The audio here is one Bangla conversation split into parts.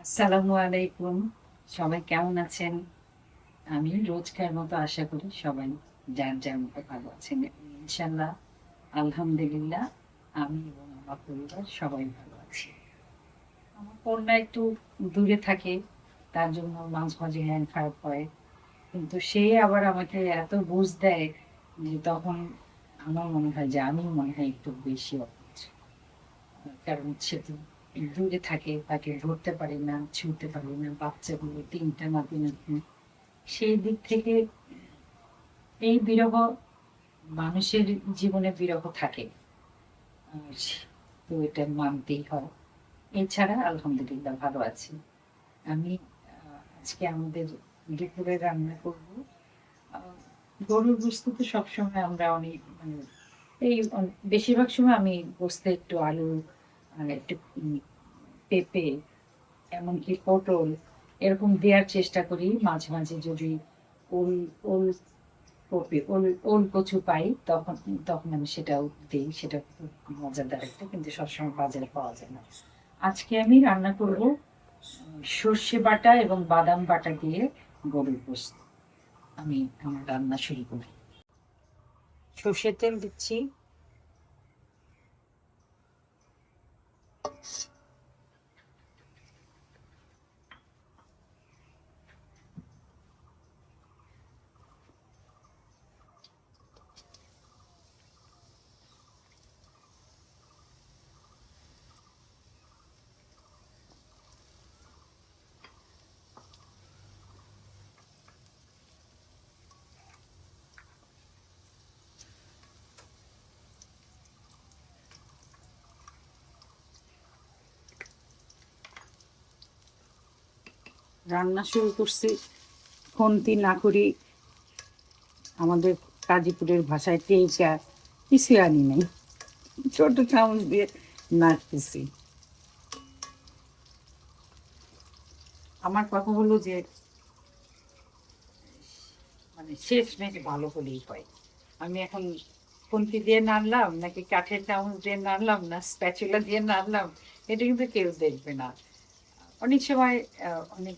আসসালামু আলাইকুম। সবাই কেমন আছেন? আমি রোজকার মতো আশা করি সবাই যার যার মতো ভালো আছেন। ইনশাল্লাহ আলহামদুলিল্লাহ আমি এবং আমার পরিবার সবাই ভালো আছি। আমার কন্যা একটু দূরে থাকে, তার জন্য মাঝে মাঝে হ্যান্ড খারাপ হয়, কিন্তু সে আবার আমাকে এত বুঝ দেয় যে তখন আমার মনে হয় যে আমি মনে হয় একটু বেশি অসুস্থ। কারণ সে তো দূরে থাকে, তাকে ধরতে পারি না, ছুঁতে পারি না। বাচ্চাগুলো তিনটা নাতি নাতনি, সেই দিক থেকে এই বিরহ মানুষের জীবনে বিরহ থাকে। আর তো এটা মানতেই হয়। এছাড়া আলহামদুলিল্লাহ ভালো আছি। আমি আজকে আমাদের দুপুরে রান্না করব গরুর গোস্ত। তো সবসময় আমরা অনেক বেশিরভাগ সময় আমি গোস্তে একটু আলু আর একটু পেঁপে, এমনকি পটল এরকম দেওয়ার চেষ্টা করি। মাঝে মাঝে যদি ওল ওল কপি ওল ওল কচু পাই তখন তখন আমি সেটাও দিই। সেটা খুব মজাদার একটা, কিন্তু সবসময় বাজারে পাওয়া যায় না। আজকে আমি রান্না করব সর্ষে বাটা এবং বাদাম বাটা দিয়ে গরুর গোশত। আমি আমার রান্না শুরু করি। সর্ষের তেল দিচ্ছি। রান্না শুরু করছি খুন্তি না করি, আমাদের কাজীপুরের ভাষায় টেইকা কিছু আনি নাই, ছোট চামচ দিয়ে নাড়তেছি। আমার কথা হলো যে মানে শেষ মেশ ভালো হলেই হয়। আমি এখন খুন্তি দিয়ে নাড়লাম নাকি কাঠের চামচ দিয়ে নাড়লাম না স্প্যাচুলা দিয়ে নাড়লাম, এটা কিন্তু কেউ দেখবে না। অনেক সময় অনেক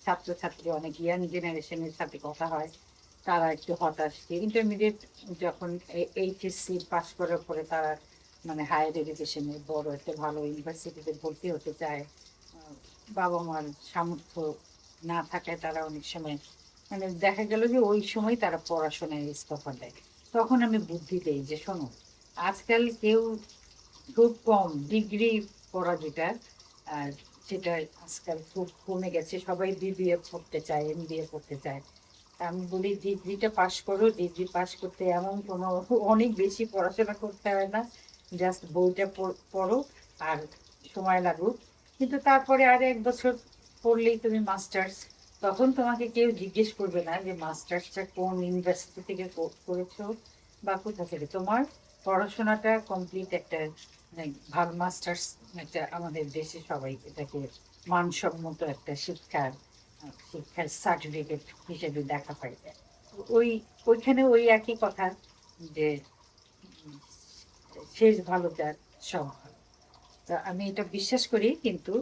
ছাত্রছাত্রী, অনেক ইয়াং জেনারেশনের সাথে কথা হয়, তারা একটু হতাশ। ইন্টারমিডিয়েট যখন এইচএসসি পাস করার পরে তারা মানে হায়ার এডুকেশনে বড় একটা ভালো ইউনিভার্সিটিতে ভর্তি হতে চায়, বাবা মার সামর্থ্য না থাকায় তারা অনেক সময় মানে দেখা গেল যে ওই সময় তারা পড়াশোনায় ইস্তফা দেয়। তখন আমি বুদ্ধি দেই যে শোনো, আজকাল কেউ খুব কম ডিগ্রি পড়া যেটা, আর সেটা আজকাল খুব কমে গেছে। সবাই বিবিএ পড়তে চায়, এমবিএ পড়তে চায়। তা আমি বলি ডিগ্রিটা পাশ করো, ডিগ্রি পাশ করতে এমন কোনো অনেক বেশি পড়াশোনা করতে হয় না, জাস্ট বইটা পড়ো আর সময় লাগুক। কিন্তু তারপরে আর 1 বছর পড়লেই তুমি মাস্টার্স। তখন তোমাকে কেউ জিজ্ঞেস করবে না যে মাস্টার্সটা কোন ইউনিভার্সিটি থেকে করেছো বা কোথা থেকে। তোমার পড়াশোনাটা কমপ্লিট একটা মানে ভালো মাস্টার্স, একটা আমাদের দেশে সবাই এটাকে মানসম্মত একটা শিক্ষার সার্টিফিকেট হিসেবে দেখা পাই। ওই ওইখানে ওই একই কথা যে শেষ ভালো যার সব ভালো। তা আমি এটা বিশ্বাস করি, কিন্তু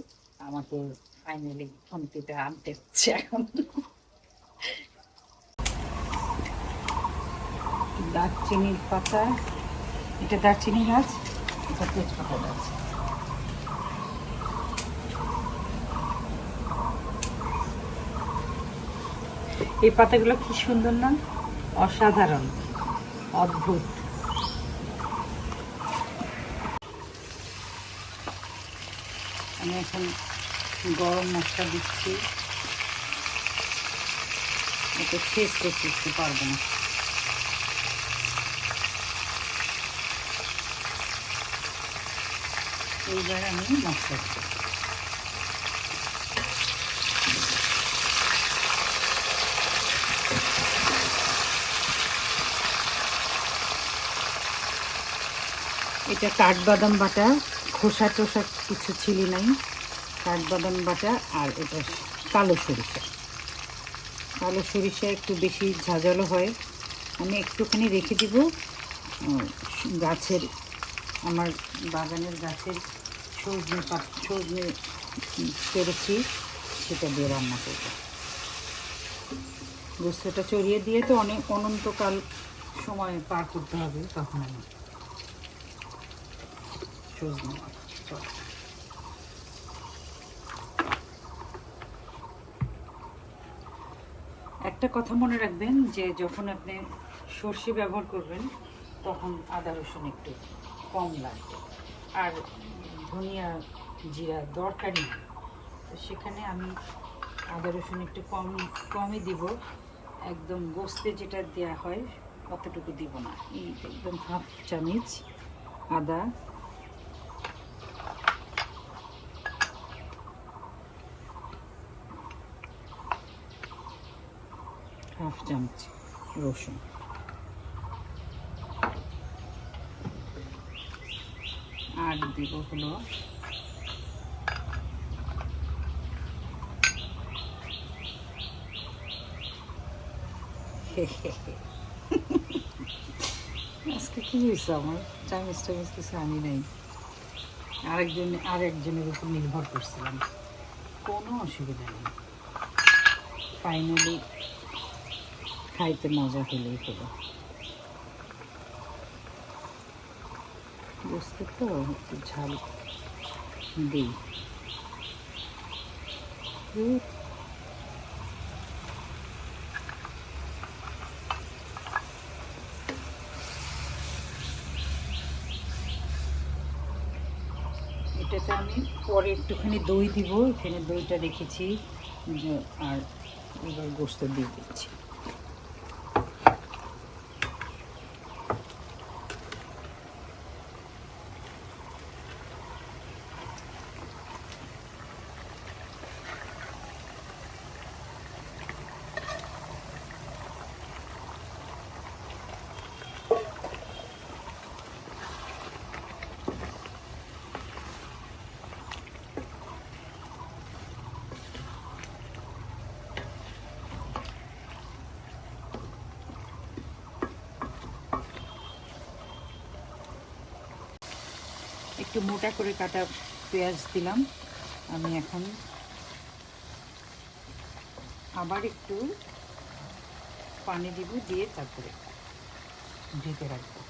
আমাকে ফাইনালি খন্তিটা আনতে হচ্ছে এখন। দারচিনির পাতা, এটা দারচিনি গাছ, এটা তেজপাতা গাছ। এই পাতাগুলো কি সুন্দর না, অসাধারণ, অদ্ভুত। আমি এখন গরম মশলা দিচ্ছি, এটা শেষ করতে পারবো না। এইবার আমি মশলা দিচ্ছি। এটা কাঠবাদাম বাটা, খোসা টোসা কিছু ছিলি নাই, কাঠবাদাম বাটা। আর এটা কালো সরিষা। কালো সরিষা একটু বেশি ঝাঁঝালো হয়। আমি একটুখানি রেখে দিব গাছের, আমার বাগানের গাছের সজনে পেরেছি সেটা দিয়ে রান্না করব। গোস্তটা চড়িয়ে দিয়ে তো অনেক অনন্তকাল সময় পার করতে হবে, তখন আমি সজনে চল। একটা কথা মনে রাখবেন যে যখন আপনি সর্ষে ব্যবহার করবেন তখন আদা রসুন একটু কম লাগবে, আর ধনিয়া জিরা দরকারি না, তো সেখানে আমি আদা রসুন একটু কমই দিব। একদম গোস্তে যেটা দেওয়া হয় অতটুকু দিব না, এই একদম হাফ চামচ আদা, হাফ চামচ রসুন, আর দিব হলো আজকে কী হয়েছে আমার, চামচ টামচ কিছু আনি নাই, আরেকজনের উপর নির্ভর করছিলাম, কোনো অসুবিধা নেই। ফাইনালি খাইতে মজা হলেই হলো। বুঝতে তো একটু ঝাল দিই। এটাতে আমি পরে একটুখানি দই দিব, এখানে দইটা রেখেছি, আর এবার গোস্ত দিয়ে দিচ্ছি। একটু মোটা করে কাটা পেঁয়াজ দিলাম। আমি এখন আবার একটু পানি দিব, দিয়ে তারপরে ঢেকে রাখবো।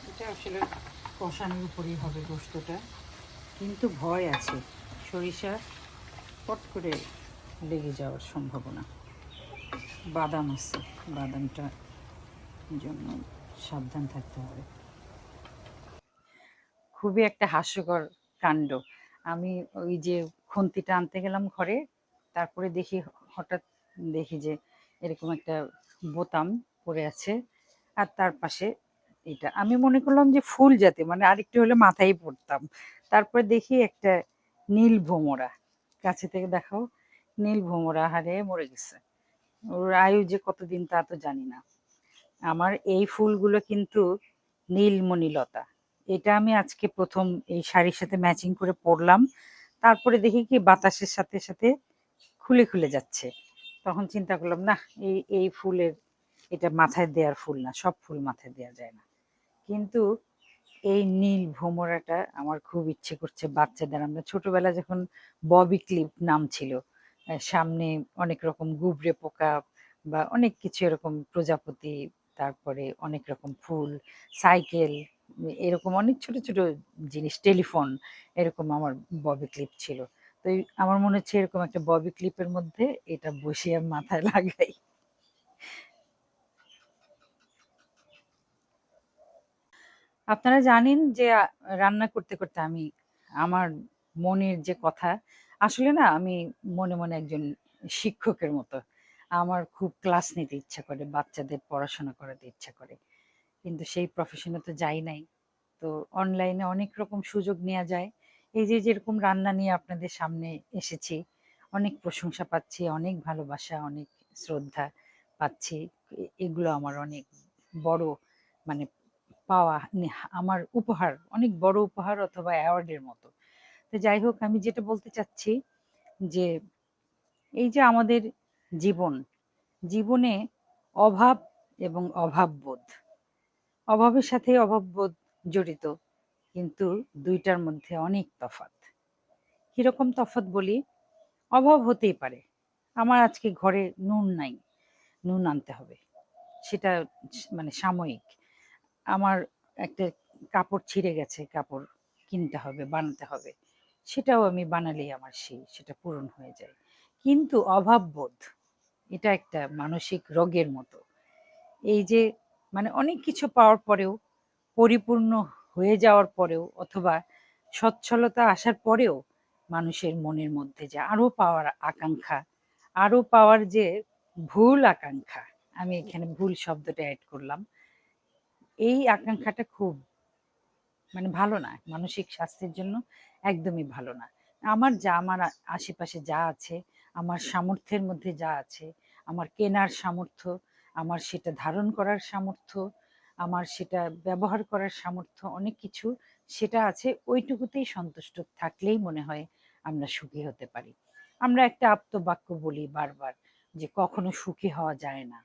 এটা আসলে কষানোর উপরেই হবে গোস্তটা, কিন্তু ভয় আছে সরিষা পট করে লেগে যাওয়ার সম্ভাবনা। বাদাম আছে, বাদামটা জন্য সাবধান থাকতে হবে। খুবই একটা হাস্যকর কাণ্ড। আমি ওই যে খুন্তিটা আনতে গেলাম ঘরে, তারপরে দেখি হঠাৎ দেখি যে এরকম একটা বোতাম পড়ে আছে, আর তার পাশে এটা আমি মনে করলাম যে ফুল জাতীয়, মানে আরেকটু হলে মাথায় পড়তাম। তারপরে দেখি একটা নীল ভোমরা, কাছে থেকে দেখাও, নীল ভোমরা হারে মরে গেছে। ওর আয়ু যে কতদিন তা তো জানি না। আমার এই ফুলগুলো কিন্তু নীলমণিলতা। এটা আমি আজকে প্রথম এই শাড়ির সাথে ম্যাচিং করে পরলাম। তারপরে দেখি কি বাতাসের সাথে সাথে খুলে খুলে যাচ্ছে। তখন চিন্তা করলাম, না, এই ফুলের, এটা মাথায় দেওয়ার ফুল না, সব ফুল মাথায় দেওয়া যায় না। কিন্তু এই নীল ভোমরাটা আমার খুব ইচ্ছে করছে বাচ্চাদের। আমরা ছোটবেলা যখন ববি ক্লিপ নাম ছিল, সামনে অনেক রকম গুবরে পোকা বা অনেক কিছু এরকম প্রজাপতি, তারপরে অনেক রকম ফুল, সাইকেল, এরকম অনেক ছোট ছোট জিনিস, টেলিফোন, এরকম আমার ববি ক্লিপ ছিল। তো আমার মনে হচ্ছে এরকম একটা ববি ক্লিপের মধ্যে এটা বসিয়ে মাথায় লাগাই। আপনারা জানেন যে রান্না করতে করতে আমি আমার মনের যে কথা, আসলে না আমি মনে মনে একজন শিক্ষকের মতো। আমার খুব ক্লাস নিতে ইচ্ছা করে, বাচ্চাদের পড়াশোনা করাতে ইচ্ছা করে, কিন্তু সেই প্রফেশনে তো যাই নাই। তো অনলাইনে অনেক রকম সুযোগ নেওয়া যায়। এই যে যেরকম রান্না নিয়ে আপনাদের সামনে এসেছি, অনেক প্রশংসা পাচ্ছি, অনেক ভালোবাসা, অনেক শ্রদ্ধা পাচ্ছি। এগুলো আমার অনেক বড়, মানে পাওয়া, আমার উপহার, অনেক বড় উপহার অথবা অ্যাওয়ার্ডের মতো। তো যাই হোক, আমি যেটা বলতে চাচ্ছি যে এই যে আমাদের জীবন, জীবনে অভাব এবং অভাববোধ, অভাবের সাথে অভাববোধ জড়িত, কিন্তু দুইটার মধ্যে অনেক তফাৎ। কিরকম তফাৎ বলি, অভাব হতেই পারে। আমার আজকে ঘরে নুন নাই, নুন আনতে হবে, সেটা মানে সাময়িক। আমার একটা কাপড় ছিঁড়ে গেছে, কাপড় কিনতে হবে, বানাতে হবে, সেটাও আমি বানালেই আমার সেটা পূরণ হয়ে যায়। কিন্তু অভাববোধ, এটা একটা মানসিক রোগের মতো। এই যে মানে অনেক কিছু পাওয়ার পরেও, পরিপূর্ণ হয়ে যাওয়ার পরেও, অথবা সচ্ছলতা আসার পরেও মানুষের মনের মধ্যে যে আরো পাওয়ার আকাঙ্ক্ষা, আরো পাওয়ার যে ভুল আকাঙ্ক্ষা, আমি এখানে ভুল শব্দটা অ্যাড করলাম, এই আকাঙ্ক্ষাটা খুব মানে ভালো না, মানসিক স্বাস্থ্যের জন্য একদমই ভালো না। আমার আশেপাশে যা আছে, আমার সামর্থ্যের মধ্যে যা আছে, আমার কেনার সামর্থ্য, আমার সেটা ধারণ করার সামর্থ্য, আমার সেটা ব্যবহার করার সামর্থ্য, অনেক কিছু সেটা আছে, ওইটুকুতেই সন্তুষ্ট থাকলেই মনে হয় আমরা সুখী হতে পারি। আমরা একটা আপ্তবাক্য বলি বারবার, যে কখনো সুখী হওয়া যায় না,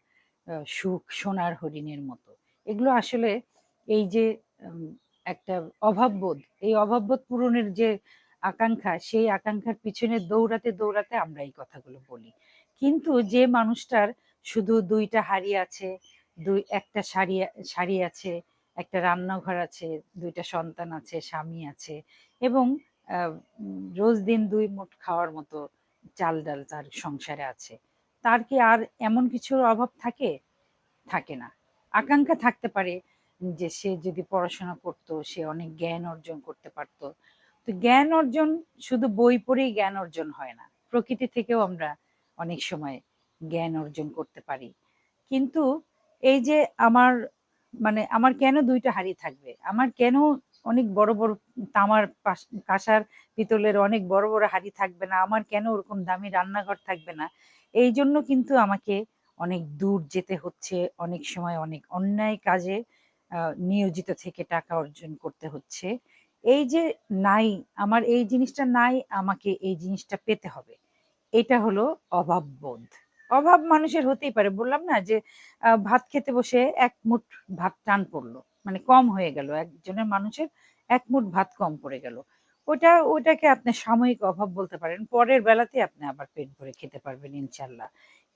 সুখ সোনার হরিণের মতো। এগুলো আসলে এই যে একটা অভাববোধ, এই অভাববোধ পূরণের যে আকাঙ্ক্ষা, সেই আকাঙ্ক্ষার পিছনে দৌড়াতে দৌড়াতে আমরা এই কথাগুলো বলি। কিন্তু যে মানুষটার শুধু দুইটা হাড়ি আছে, একটা শাড়ি আছে, একটা রান্নাঘর আছে, দুইটা সন্তান আছে, স্বামী আছে, এবং রোজ দিন দুই মুঠ খাওয়ার মতো চাল ডাল তার সংসারে আছে, তার কি আর এমন কিছুর অভাব থাকে? থাকে না। আকাঙ্ক্ষা থাকতে পারে যে সে যদি পড়াশোনা করত, সে অনেক জ্ঞান অর্জন করতে পারত। তো জ্ঞান অর্জন শুধু বই পড়েই জ্ঞান অর্জন হয় না, প্রকৃতি থেকেও আমরা অনেক সময় জ্ঞান অর্জন করতে পারি। কিন্তু এই যে আমার মানে আমার কেন দুইটা হাঁড়ি থাকবে, আমার কেন অনেক বড় বড় তামার কাঁসার পিতলের অনেক বড় বড় হাঁড়ি থাকবে না, আমার কেন ওরকম দামি রান্নাঘর থাকবে না? এই জন্য কিন্তু আমাকে অনেক দূর যেতে হচ্ছে, অনেক সময় অনেক অন্যায় কাজে নিয়োজিত থেকে টাকা অর্জন করতে হচ্ছে। এই যে নাই, আমার এই জিনিসটা নাই, আমাকে এই জিনিসটা পেতে হবে, এটা হলো অভাববোধ। অভাব মানুষের হতেই পারে, বললাম না যে ভাত খেতে বসে এক মুঠ ভাত টান পড়লো, মানে কম হয়ে গেল, একজনের মানুষের এক মুঠ ভাত কম পড়ে গেল, ওটাকে আপনি সাময়িক অভাব বলতে পারেন, পরের বেলাতে আপনি আবার পেট ভরে খেতে পারবেন ইনশাল্লাহ।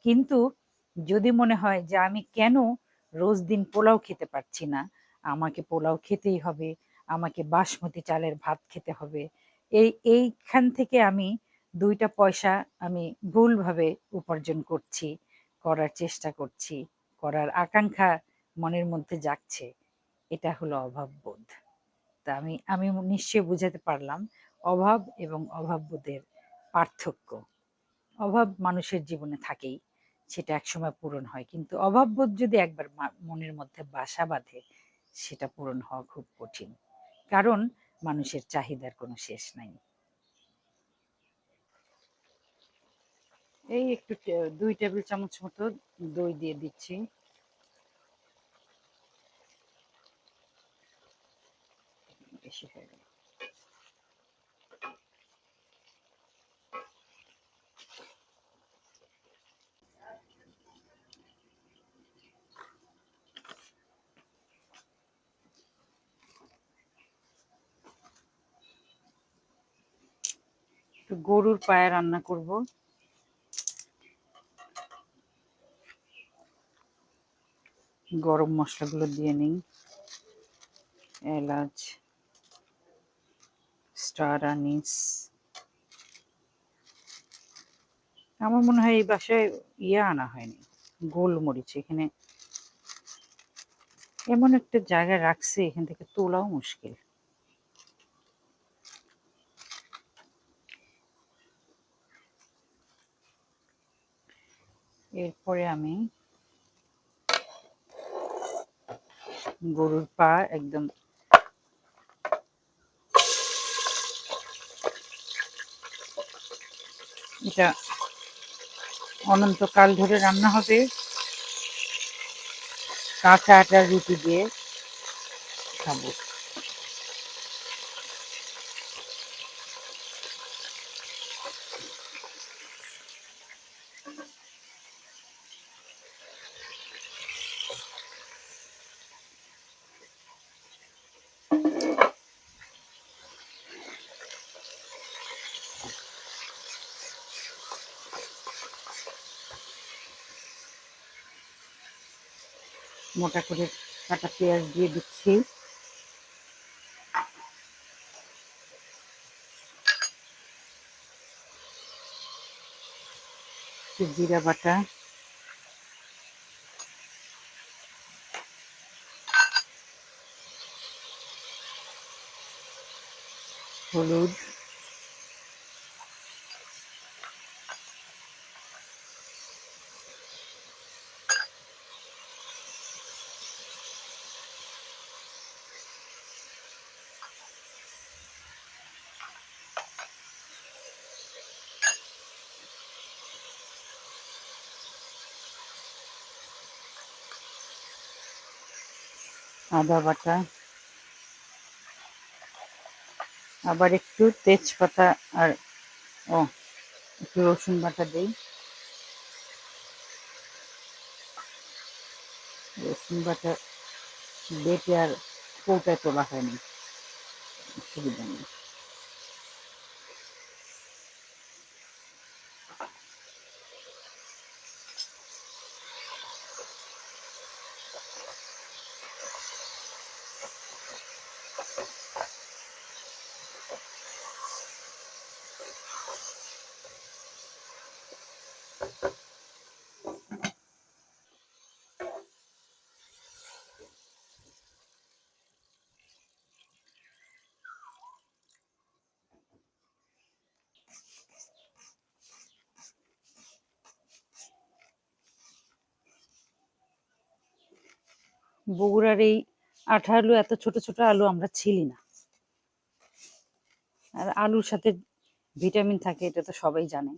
কিন্তু যদি মনে হয় যে আমি কেন রোজ দিন পোলাও খেতে পারছি না, আমাকে পোলাও খেতেই হবে, আমাকে বাসমতি চালের ভাত খেতে হবে, এইখান থেকে আমি দুইটা পয়সা আমি ভুলভাবে উপার্জন করছি, করার চেষ্টা করছি, করার আকাঙ্ক্ষা মনের মধ্যে জাগছে, এটা হলো অভাববোধ। তা আমি আমি নিশ্চয়ই বুঝাতে পারলাম অভাব এবং অভাববোধের পার্থক্য। অভাব মানুষের জীবনে থাকেই, সেটা একসময় পূরণ হয়, কিন্তু অভাববোধ যদি একবার মনের মধ্যে বাসা বাঁধে, সেটা পূরণ হওয়া খুব কঠিন, কারণ মানুষের চাহিদার কোনো শেষ নাই। এই একটু 2 টেবিল চামচ মতো দই দিয়ে দিচ্ছি। বেশি হয়ে গেল। একটু গরুর পায়া রান্না করব। গরম মশলাগুলো দিয়ে নিই, এলাচ, স্টার আনিস। আমার মনে হয় এই বাসায় আনা হয়নি, গোলমরিচ। এখানে এমন একটা জায়গায় রাখছে, এখান থেকে তোলাও মুশকিল। এরপরে আমি গরুর পা একদম এটা অনন্তকাল ধরে রান্না হবে, কাঁচা আটার রুটি দিয়ে খাবো। মোটা করে কাটা পেঁয়াজ দিয়ে দিচ্ছি, একটু জিরা বাটা, হলুদ, আদা বাটা, আবার একটু তেজপাতা আর ও একটু রসুন বাটা দিই। রসুন বাটা বেটে আর কৌটায় তোলা হয়নি, অসুবিধা নেই। বগুড়ার এই আঠা আলু, এত ছোট ছোট আলু আমরা ছিলি না। আর আলুর সাথে ভিটামিন থাকে, এটা তো সবাই জানে।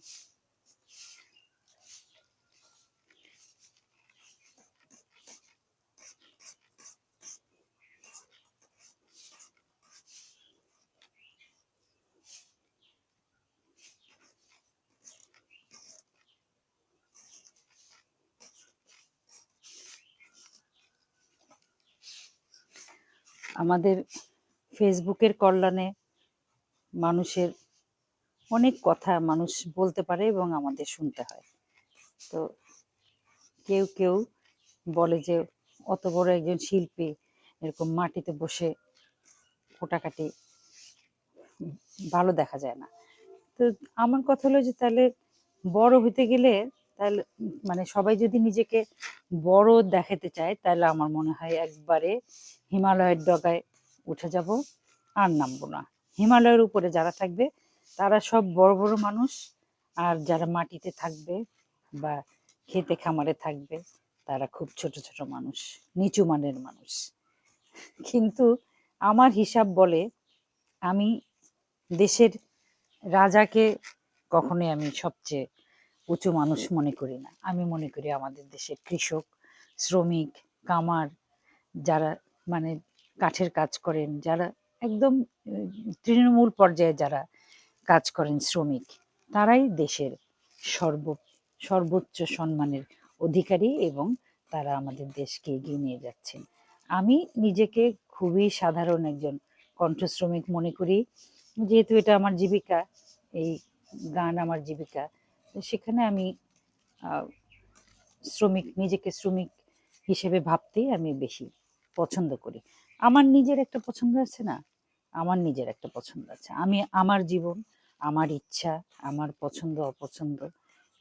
আমাদের ফেসবুকের কল্যাণে মানুষের অনেক কথা মানুষ বলতে পারে এবং আমাদের শুনতে হয়। তো কেউ কেউ বলে যে অত বড় একজন শিল্পী এরকম মাটিতে বসে কোটাকাটি ভালো দেখা যায় না। তো আমার কথা হলো যে তাহলে বড় হইতে গেলে, তাহলে মানে সবাই যদি নিজেকে বড় দেখাতে চায়, তাহলে আমার মনে হয় একবারে হিমালয়ের ডগায় উঠে যাব, আর নামবো না। হিমালয়ের উপরে যারা থাকবে তারা সব বড় বড় মানুষ, আর যারা মাটিতে থাকবে বা খেতে খামারে থাকবে তারা খুব ছোট ছোট মানুষ, নিচু মানের মানুষ। কিন্তু আমার হিসাব বলে আমি দেশের রাজাকে কখনোই আমি সবচেয়ে উঁচু মানুষ মনে করি না। আমি মনে করি আমাদের দেশের কৃষক, শ্রমিক, কামার, যারা মানে কাঠের কাজ করেন, যারা একদম তৃণমূল পর্যায়ে যারা কাজ করেন, শ্রমিক, তারাই দেশের সর্বোচ্চ সম্মানের অধিকারী এবং তারা আমাদের দেশকে এগিয়ে নিয়ে যাচ্ছেন। আমি নিজেকে খুবই সাধারণ একজন কণ্ঠশ্রমিক মনে করি। যেহেতু এটা আমার জীবিকা, এই গান আমার জীবিকা, তো সেখানে আমি শ্রমিক, নিজেকে শ্রমিক হিসেবে ভাবতেই আমি বেশি পছন্দ করি। আমার নিজের একটা পছন্দ আছে না, আমার নিজের একটা পছন্দ আছে। আমি আমার জীবন, আমার ইচ্ছা, আমার পছন্দ অপছন্দ,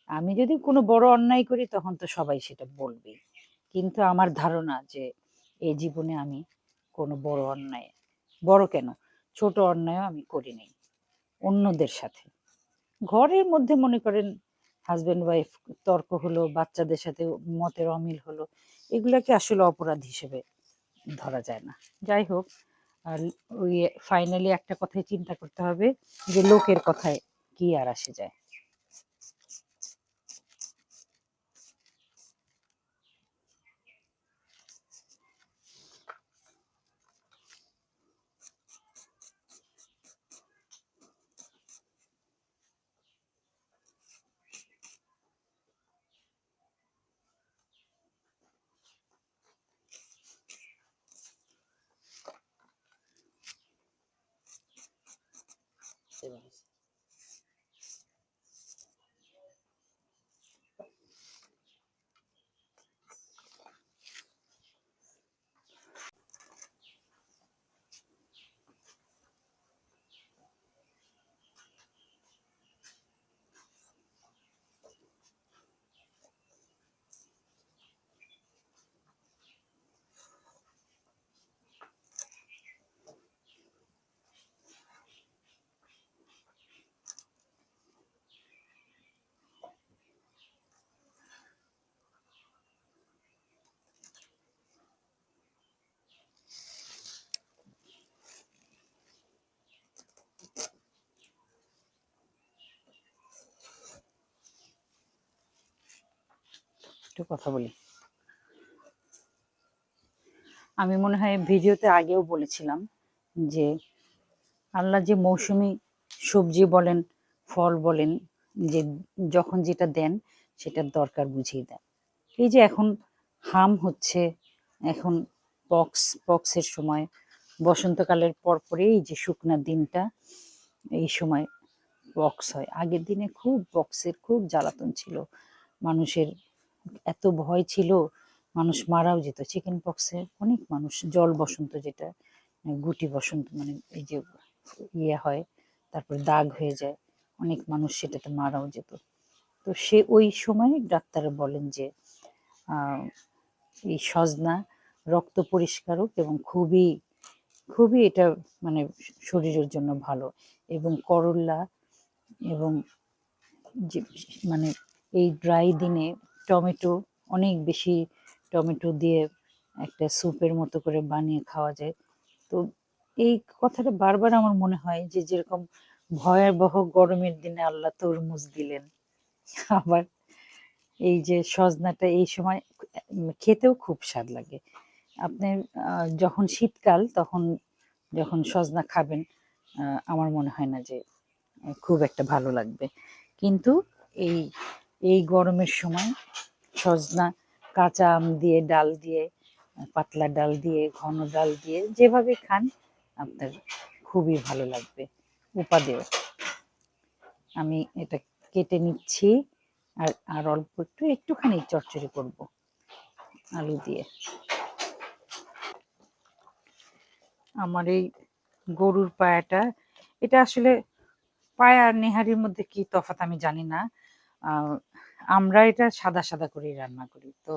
আমি যদি কোনো বড় অন্যায় করি তখন তো সবাই সেটা বলবে, কিন্তু আমার ধারণা যে এই জীবনে আমি কোনো বড় অন্যায়, বড় কেন, ছোট অন্যায়ও আমি করিনি অন্যদের সাথে। ঘরের মধ্যে মনে করেন হাজবেন্ড ওয়াইফ তর্ক হলো, বাচ্চাদের সাথে মতের অমিল হলো, এগুলাকে আসলে অপরাধ হিসেবে ধরা যায় না। যাই হোক, আর ওই ফাইনালি একটা কথাই চিন্তা করতে হবে যে লোকের কথায় কি আর আসে যায়। একটু কথা বলি। আমি মনে হয় ভিডিওতে আগেও বলেছিলাম যে আল্লাহ যে মৌসুমী সবজি বলেন, ফল বলেন, যে যখন যেটা দেন সেটার দরকার বুঝিয়ে দেন। এই যে এখন হাম হচ্ছে, এখন পক্সের সময়, বসন্তকালের পরপরই এই যে শুকনা দিনটা, এই সময় পক্স হয়। আগের দিনে খুব পক্সের খুব জ্বালাতন ছিল, মানুষের এত ভয় ছিল, মানুষ মারাও যেত চিকেন পক্সে। অনেক মানুষ, জল বসন্ত যেটা, গুটি বসন্ত, মানে এই যে ইয়ে হয়, তারপরে দাগ হয়ে যায়, অনেক মানুষ সেটাতে মারাও যেত। তো সে ওই সময় ডাক্তার বলেন যে এই সজনা রক্ত পরিষ্কারক এবং খুবই খুবই এটা মানে শরীরের জন্য ভালো। এবং করল্লা, এবং যে মানে এই ড্রাই দিনে টমেটো, অনেক বেশি টমেটো দিয়ে একটা স্যুপের মতো করে বানিয়ে খাওয়া যায়। তো এই কথাটা বারবার আমার মনে হয় যে যেরকম ভয়াবহ গরমের দিনে আল্লাহ তরমুজ দিলেন, আবার এই যে সজনাটা এই সময় খেতেও খুব স্বাদ লাগে। আপনি যখন শীতকাল তখন যখন সজনা খাবেন, আমার মনে হয় না যে খুব একটা ভালো লাগবে। কিন্তু এই এই গরমের সময় সজনা কাঁচা আম দিয়ে, ডাল দিয়ে, পাতলা ডাল দিয়ে, ঘন ডাল দিয়ে, যেভাবে খান আপনার খুবই ভালো লাগবে। উপাদেয় আমি এটা কেটে নিচ্ছি, আর আর অল্প একটুখানি চচ্চড়ি করব আলু দিয়ে। আমার এই গরুর পায়াটা, এটা আসলে পায়া আর নেহারির মধ্যে কি তফাৎ আমি জানি না। আমরা এটা সাদা সাদা করেই রান্না করি। তো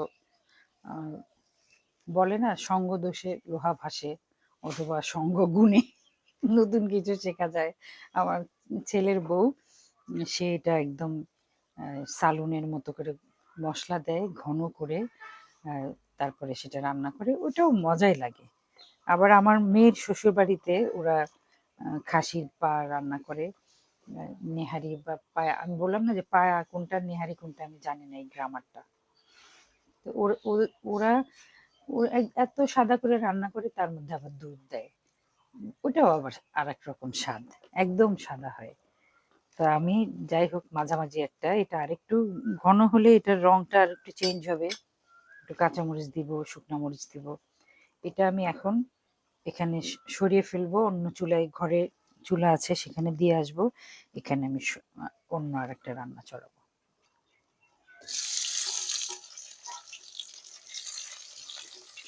বলে না, সঙ্গ দোষে লোহা ভাসে, অথবা সঙ্গ গুণে নতুন কিছু শেখা যায়। আমার ছেলের বউ, সে এটা একদম সালুনের মতো করে মশলা দেয় ঘন করে, তারপরে সেটা রান্না করে, ওটাও মজাই লাগে। আবার আমার মেয়ের শ্বশুর বাড়িতে ওরা খাসির পা রান্না করে, নেহারি বা পায়া। আমি বললাম না যে পায়া কোনটা নেহারি কোনটা আমি জানি না এই গ্রামারটা। তো ওরা এত সাদা করে রান্না করে, তার মধ্যে আবার দুধ দেয়, ওটাও আবার আর এক রকম স্বাদ, একদম সাদা হয়। তো আমি যাই হোক, মাঝামাঝি একটা, এটা আরেকটু ঘন হলে এটার রংটা আর একটু চেঞ্জ হবে, একটু কাঁচামরিচ দিব, শুকনো মরিচ দিব। এটা আমি এখন এখানে সরিয়ে ফেলবো, অন্য চুলায়, ঘরে চুলা আছে সেখানে দিয়ে আসবো। এখানে আমি অন্য আর একটা রান্না চড়াবো।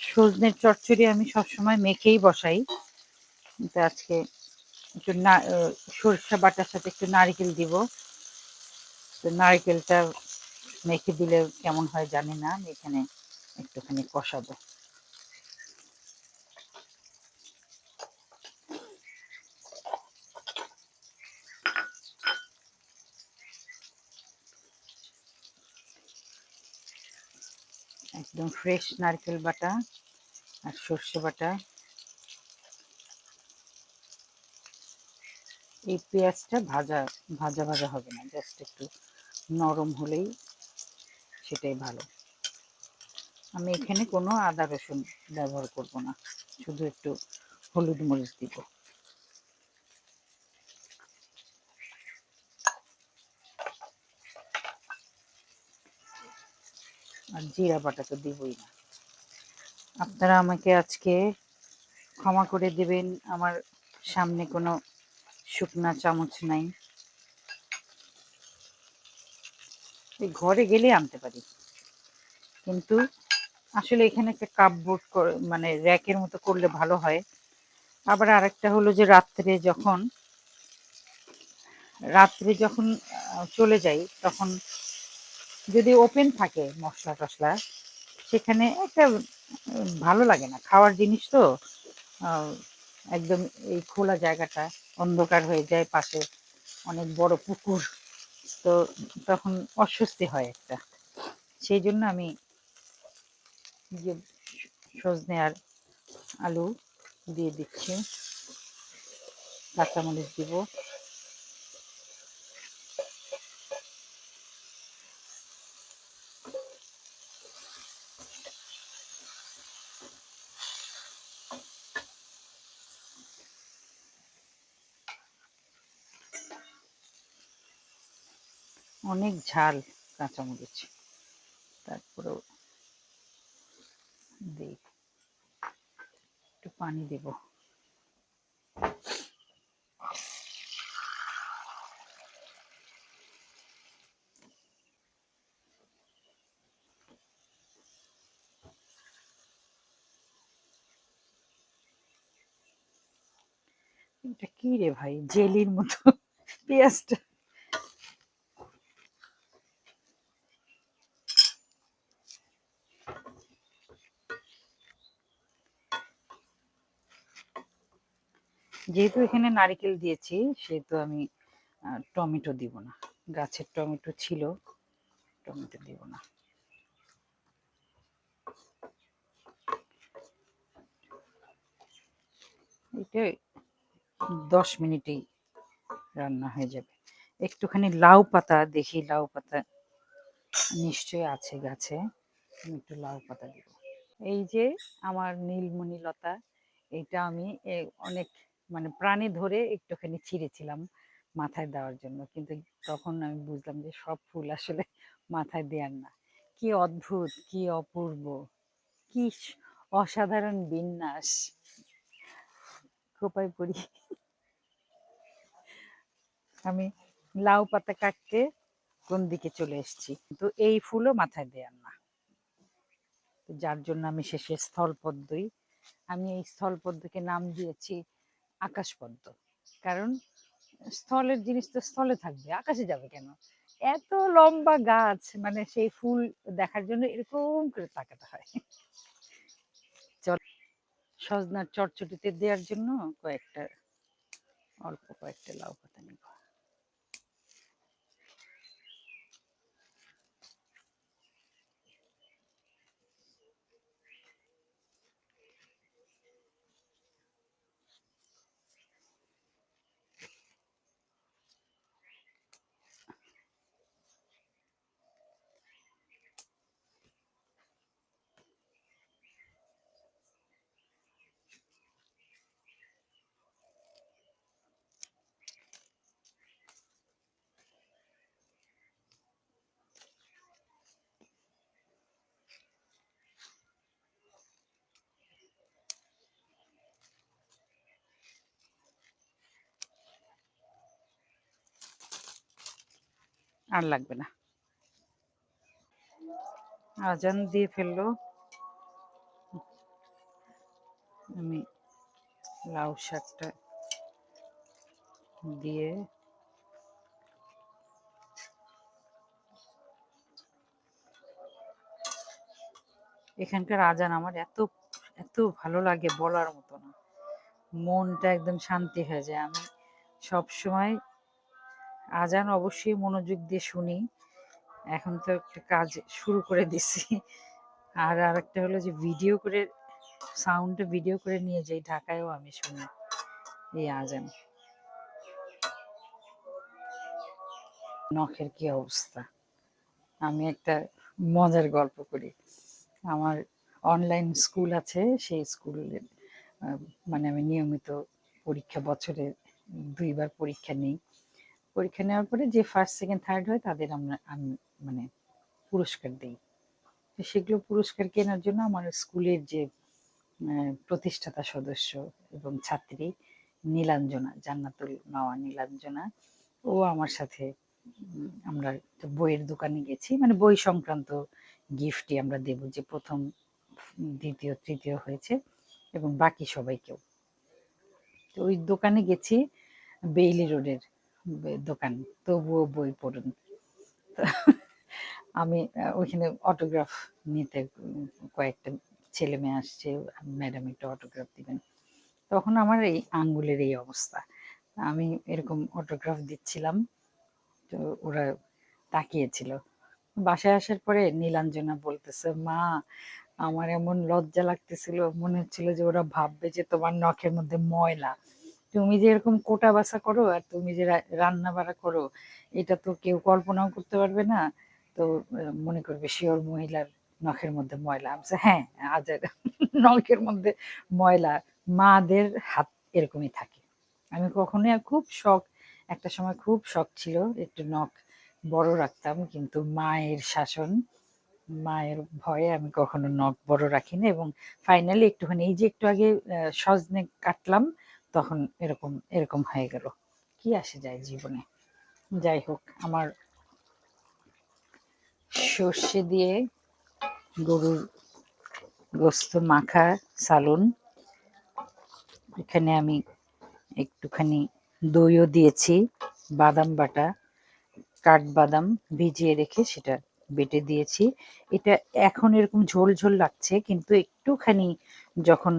সজনের চচ্চড়ি আমি সবসময় মেখেই বসাই, কিন্তু আজকে একটু সরিষা বাটার সাথে একটু নারকেল দিব। তো নারকেলটা মেখে দিলে কেমন হয় জানি না, আমি এখানে একটুখানি কষাবো। একদম ফ্রেশ নারকেল বাটা আর সর্ষে বাটা। এই পেঁয়াজটা ভাজা ভাজা ভাজা হবে না, জাস্ট একটু নরম হলেই সেটাই ভালো। আমি এখানে কোনো আদা রসুন ব্যবহার করব না, শুধু একটু হলুদ মরিচ দিব, আর জিরা বাটা তো দিবই না। আপনারা আমাকে আজকে ক্ষমা করে দেবেন, আমার সামনে কোনো শুকনা চামচ নাই, এই ঘরে গেলে আনতে পারি। কিন্তু আসলে এখানে একটা কাপবোর্ড মানে র্যাকের মতো করলে ভালো হয়। আবার আরেকটা হলো যে রাত্রে যখন চলে যাই, তখন যদি ওপেন থাকে মশলা টশলা, সেখানে একটা ভালো লাগে না, খাওয়ার জিনিস তো, একদম এই খোলা জায়গাটা অন্ধকার হয়ে যায়, পাশে অনেক বড় পুকুর, তো তখন অস্বস্তি হয় একটা। সেই জন্য আমি যে সজনে আর আলু দিয়ে দিচ্ছি, কাঁচামরিচ দিব। অনেক ঝাল কাঁচামরিচ, তারপরেও দিই, একটু পানি দেব। এটা কি রে ভাই, জেলির মতো পেঁয়াজটা। যেহেতু এখানে নারকেল দিয়েছি সেহেতু আমি টমেটো দিব না, গাছের টমেটো ছিল, টমেটো দিব না। এটা 10 মিনিটেই রান্না হয়ে যাবে। একটুখানি লাউ পাতা দেখি, লাউ পাতা নিশ্চয়ই আছে গাছে, আমি একটু লাউ পাতা দিব। এই যে আমার নীলমণি লতা, এটা আমি অনেক মানে প্রাণে ধরে একটুখানি ছিঁড়েছিলাম মাথায় দেওয়ার জন্য, কিন্তু তখন আমি বুঝলাম যে সব ফুল আসলে মাথায় দেওয়ার না। কি অদ্ভুত, কি অপূর্ব, কি অসাধারণ বিন্যাস, খোপায় পড়ি। আমি লাউ পাতা কাটতে কোন দিকে চলে এসেছি, তো এই ফুলও মাথায় দেওয়ার না, যার জন্য আমি শেষে স্থলপদ্মই, আমি এই স্থলপদ্মকে নাম দিয়েছি আকাশপদ্ম। কারণ স্থলের জিনিস তো স্থলে থাকবে, আকাশে যাবে কেন? এত লম্বা গাছ, মানে সেই ফুল দেখার জন্য এরকম করে তাকাতে হয়। চল, সজনার চটচটিতে দেওয়ার জন্য অল্প কয়েকটা লাউ পাতা নিব। আর লাগবে না। আজান দিয়ে ফেললো, আমি লাউ শাকটা দিয়ে এখানকার আজান আমার এত এত ভালো লাগে, বলার মতো না, মনটা একদম শান্তি হয়ে যায়। আমি সব সময় আজান অবশ্যই মনোযোগ দিয়ে শুনি, এখন তো একটা কাজ শুরু করে দিছি। আর আরেকটা হলো যে ভিডিও করে, সাউন্ডটা ভিডিও করে নিয়ে যাই, ঢাকায়ও আমি শুনি এই আজান। নখের কি অবস্থা, আমি একটা মজার গল্প করি। আমার অনলাইন স্কুল আছে, সেই স্কুলের মানে আমি নিয়মিত পরীক্ষা, বছরে 2বার পরীক্ষা নিই। পরীক্ষা নেওয়ার পরে যে ফার্স্ট সেকেন্ড থার্ড হয় তাদের আমি মানে পুরস্কার দিই। তো সেগুলো পুরস্কার কেনার জন্য আমার স্কুলের যে প্রতিষ্ঠাতা সদস্য এবং ছাত্রী নীলাঞ্জনা, জান্নাতুল মাওয়া নীলাঞ্জনা, ও আমার সাথে আমরা একটা বইয়ের দোকানে গেছি, মানে বই সংক্রান্ত গিফটই আমরা দেব, যে প্রথম দ্বিতীয় তৃতীয় হয়েছে এবং বাকি সবাইকেও। তো ওই দোকানে গেছি, বেইলি রোডের দোকান, তবুও বই পড়ুন। আমি ওইখানে অটোগ্রাফ নিতে, কয়েকটা ছেলে মেয়ে আসছে, ম্যাডাম একটু অটোগ্রাফ দিবেন, তখন আমার এই আঙ্গুলের এই অবস্থা, আমি এরকম অটোগ্রাফ দিচ্ছিলাম, তো ওরা তাকিয়েছিল। বাসায় আসার পরে নীলাঞ্জনা বলতেছে, মা আমার এমন লজ্জা লাগতেছিল, মনে হচ্ছিল যে ওরা ভাববে যে তোমার নখের মধ্যে ময়লা, তুমি যে এরকম কোটা বাছা করো আর তুমি যে রান্না বাড়া করো, এটা তো কেউ কল্পনাও করতে পারবে না, তো মনে করবে শিওর মহিলার নখের মধ্যে ময়লা। আমি বলছি, হ্যাঁ, আজ নখের মধ্যে ময়লা, মাদের হাত এরকমই থাকে। আমি কখনোই, খুব শখ, একটা সময় খুব শখ ছিল একটু নখ বড় রাখতাম, কিন্তু মায়ের শাসন, মায়ের ভয়ে আমি কখনো নখ বড় রাখি না। এবং ফাইনালি একটুখানি, এই যে একটু আগে সজনে কাটলাম, তখন এরকম এরকম হয়ে গেল। কি আসে যায় জীবনে। যাই হোক, আমার সর্ষে দিয়ে গরুর গোস্ত মাখা সালুন। এখানে আমি একটুখানি দইও দিয়েছি, বাদাম বাটা, কাঠবাদাম ভিজিয়ে রেখে সেটা বেটে দিয়েছি। এটা এখন এরকম ঝোল ঝোল লাগছে, কিন্তু একটুখানি যখন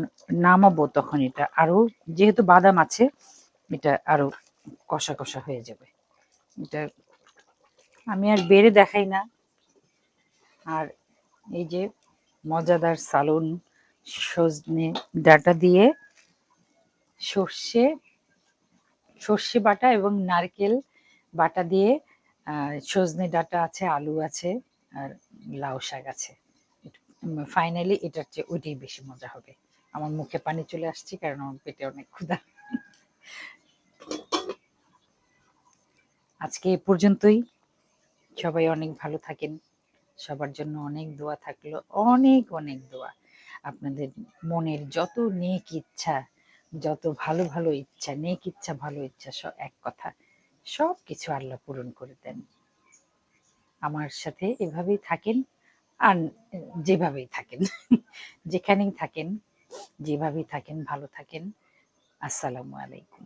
নামাবো তখন এটা আরো, যেহেতু বাদাম আছে, এটা আরো কষা কষা হয়ে যাবে। এটা আমি আর বেড়ে দেখাই না। আর এই যে মজাদার সালুন, সজনে ডাঁটা দিয়ে সর্ষে সর্ষে বাটা এবং নারকেল বাটা দিয়ে, সজনে ডাঁটা আছে, আলু আছে, আর লাউ শাক আছে। ফাইনালি এটার চেয়ে ওইটাই বেশি মজা হবে। আমার মুখে পানি চলে আসছে, কারণ আমার পেটে অনেক ক্ষুধা। আজকে এ পর্যন্তই। সবাই অনেক ভালো থাকেন, সবার জন্য অনেক দোয়া থাকলো, অনেক অনেক দোয়া। আপনাদের মনের যত নেক ইচ্ছা, যত ভালো ভালো ইচ্ছা, নেক ইচ্ছা, ভালো ইচ্ছা, সব এক কথা, সব কিছু আল্লাহ পূরণ করে দেন। আমার সাথে এভাবেই থাকেন, আর যেভাবেই থাকেন, যেখানেই থাকেন, যেভাবেই থাকেন, ভালো থাকেন। আসসালামু আলাইকুম।